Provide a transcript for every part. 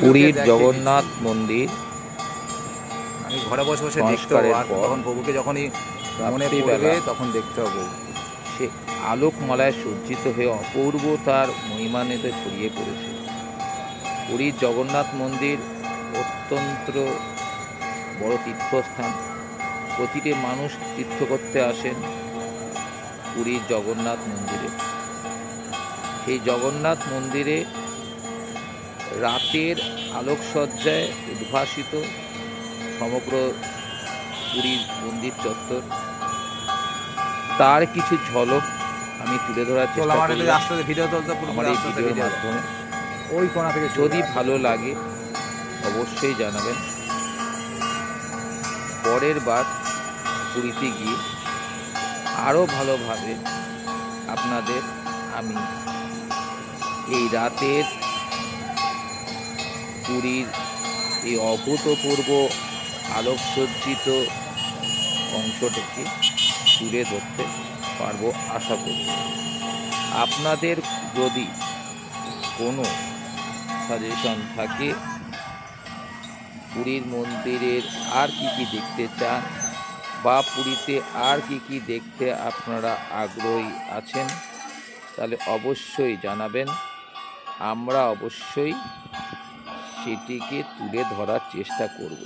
পুরীর জগন্নাথ মন্দির আমি ঘরে বসে বসে দেখতে হবো, সংস্কারের আর পর তখন প্রভুকে যখনই মনে রাত্রিবেলা পড়বে তখন দেখতে হবে। সে আলোকমালায় সজ্জিত হয়ে অপূর্ব তার মহিমান্বিত ছড়িয়ে পড়েছে। পুরীর জগন্নাথ মন্দির অত্যন্ত বড় তীর্থস্থান। প্রতিটি মানুষ তীর্থ করতে আসেন পুরীর জগন্নাথ মন্দিরে। সেই জগন্নাথ মন্দিরে রাতের আলোকসজ্জায় উদ্ভাসিত সমগ্র পুরীর মন্দির চত্বর, তার কিছু ঝলক আমি তুলে ধরার চেষ্টা করি ভিডিও তুলতে আমার এই ভিডিওর মাধ্যমে। ওই কোণা থেকে যদি ভালো লাগে অবশ্যই জানাবেন। পরের বার পুরীতে গিয়ে আরও ভালোভাবে আপনাদের আমি এই রাতের পুরীর এই অভূতপূর্ব আলোকসজ্জিত অংশটিকে তুলে ধরতে পারবো আশা করি। আপনাদের যদি কোনো সাজেশন থাকে, পুরীর মন্দিরের আর কি দেখতে চান, বা পুরীতে আর কি দেখতে আপনারা আগ্রহী আছেন, তাহলে অবশ্যই জানাবেন। আমরা অবশ্যই সেটিকে তুলে ধরার চেষ্টা করব।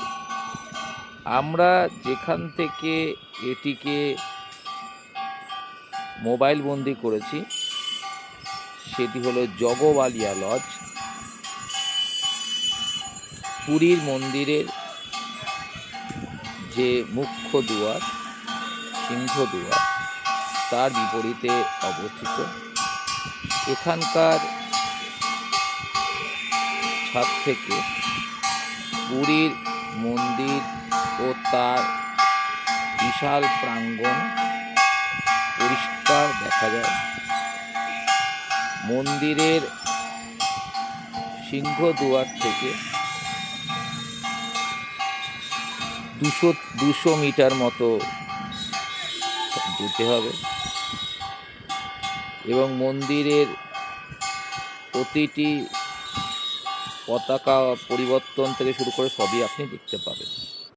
আমরা যেখান থেকে এটিকে মোবাইল বন্দি করেছি সেটি হলো জগবালিয়া লজ। পুরীর মন্দিরের যে মুখ্য দুয়ার, সিংহদুয়ার, তার বিপরীতে অবস্থিত। এখানকার ছাদ থেকে পুরীর মন্দির ও তার বিশাল প্রাঙ্গণ পরিষ্কার দেখা যায়। মন্দিরের সিংহদুয়ার থেকে 200 মিটার মতো যেতে হবে এবং মন্দিরের প্রতিটি পতাকা পরিবর্তন থেকে শুরু করে সবই আপনি দেখতে পাবেন।